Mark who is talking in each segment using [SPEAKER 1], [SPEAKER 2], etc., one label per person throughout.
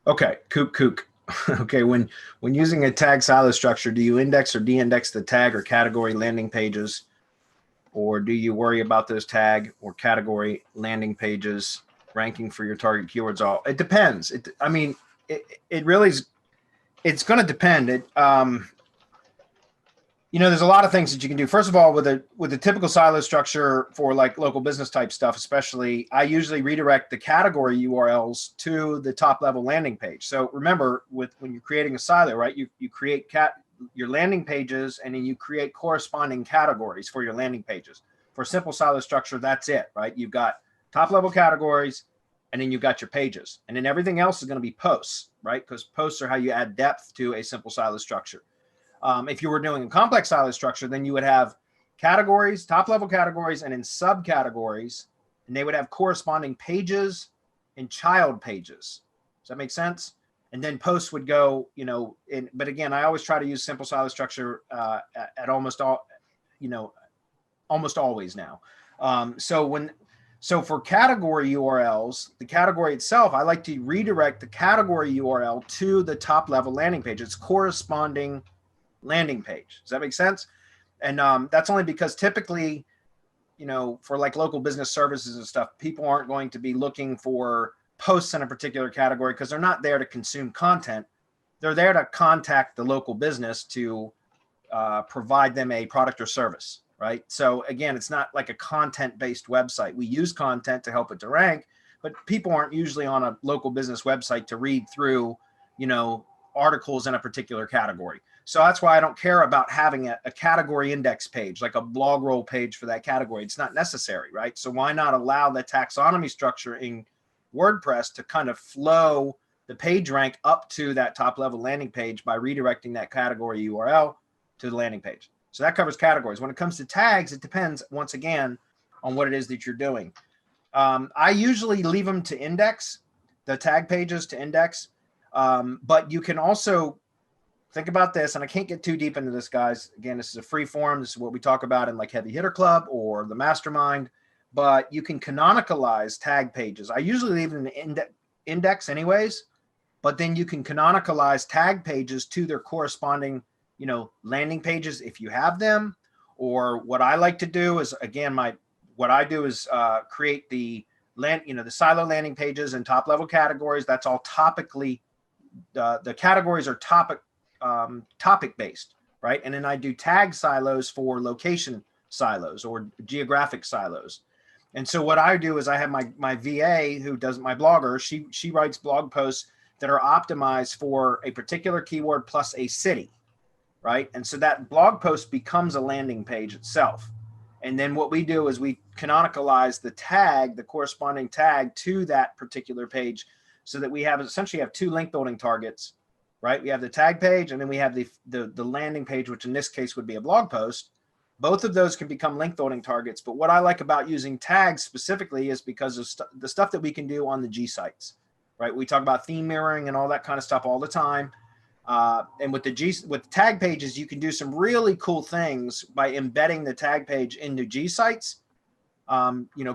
[SPEAKER 1] Okay, kook. Okay, when using a tag silo structure, do you index or de-index the tag or category landing pages, or do you worry about those tag or category landing pages ranking for your target keywords? All it depends. I mean, it really is. It's going to depend. There's a lot of things that you can do. First of all, with a typical silo structure for like local business type stuff, especially, I usually redirect the category URLs to the top level landing page. So remember, when you're creating a silo, right, you create your landing pages, and then you create corresponding categories for your landing pages. For a simple silo structure, that's it, right? You've got top level categories, and then you've got your pages, and then everything else is going to be posts, right? Because posts are how you add depth to a simple silo structure. If you were doing a complex silo structure, then you would have categories, top level categories, and then subcategories, and they would have corresponding pages and child pages. Does that make sense? And then posts would go, but again, I always try to use simple silo structure at almost always now. So for category URLs, the category itself, I like to redirect the category URL to the top level landing page. It's corresponding landing page. Does that make sense? And that's only because typically, for like local business services and stuff, people aren't going to be looking for posts in a particular category because they're not there to consume content. They're there to contact the local business to provide them a product or service, right? So again, it's not like a content-based website. We use content to help it to rank, but people aren't usually on a local business website to read through, articles in a particular category. So that's why I don't care about having a category index page, like a blog roll page for that category. It's not necessary, right? So why not allow the taxonomy structure in WordPress to kind of flow the page rank up to that top level landing page by redirecting that category URL to the landing page. So that covers categories. When it comes to tags, it depends, once again, on what it is that you're doing. I usually leave them to index, the tag pages to index, but you can also think about this, and I can't get too deep into this, guys. Again, this is a free form. This is what we talk about in like Heavy Hitter Club or the Mastermind, but you can canonicalize tag pages. I usually leave it in the index anyways, but then you can canonicalize tag pages to their corresponding, landing pages if you have them. Or what I like to do is, again, create the the silo landing pages and top level categories. That's all topically, the categories are topic based, right? And then I do tag silos for location silos or geographic silos. And so what I do is I have my VA who does my blogger. She writes blog posts that are optimized for a particular keyword plus a city, right? And so that blog post becomes a landing page itself. And then what we do is we canonicalize the tag, the corresponding tag to that particular page, so that we essentially have two link building targets, right? We have the tag page, and then we have the landing page, which in this case would be a blog post. Both of those can become link building targets. But what I like about using tags specifically is because of the stuff that we can do on the G sites, right? We talk about theme mirroring and all that kind of stuff all the time. And with tag pages, you can do some really cool things by embedding the tag page into G sites.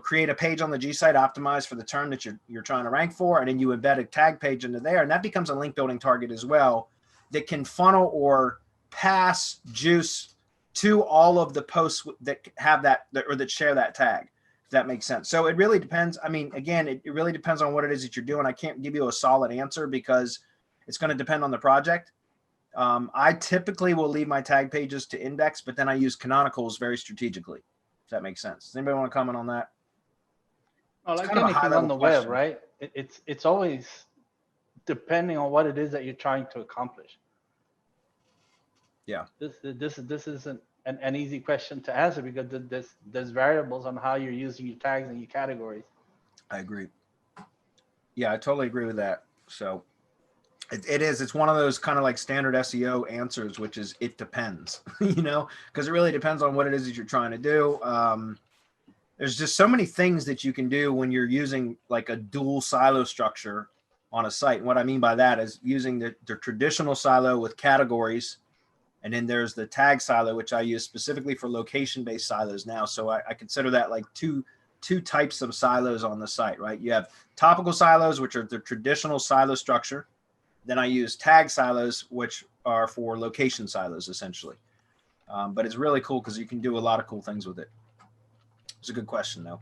[SPEAKER 1] Create a page on the G site optimized for the term that you're trying to rank for, and then you embed a tag page into there, and that becomes a link building target as well that can funnel or pass juice to all of the posts that have that or that share that tag, if that makes sense. So it really depends. I mean, again, it really depends on what it is that you're doing. I can't give you a solid answer because it's going to depend on the project. I typically will leave my tag pages to index, but then I use canonicals very strategically. If that makes sense. Does anybody want to comment on that?
[SPEAKER 2] Well, like anything on the web, right? It's always depending on what it is that you're trying to accomplish.
[SPEAKER 1] Yeah.
[SPEAKER 2] This isn't an easy question to answer because there's variables on how you're using your tags and your categories.
[SPEAKER 1] I agree. Yeah, I totally agree with that. So it's one of those kind of like standard SEO answers, which is it depends, because it really depends on what it is that you're trying to do. There's just so many things that you can do when you're using like a dual silo structure on a site. And what I mean by that is using the traditional silo with categories. And then there's the tag silo, which I use specifically for location-based silos now. So I consider that like two types of silos on the site, right? You have topical silos, which are the traditional silo structure, Then I use tag silos, which are for location silos, essentially. But it's really cool because you can do a lot of cool things with it. It's a good question, though.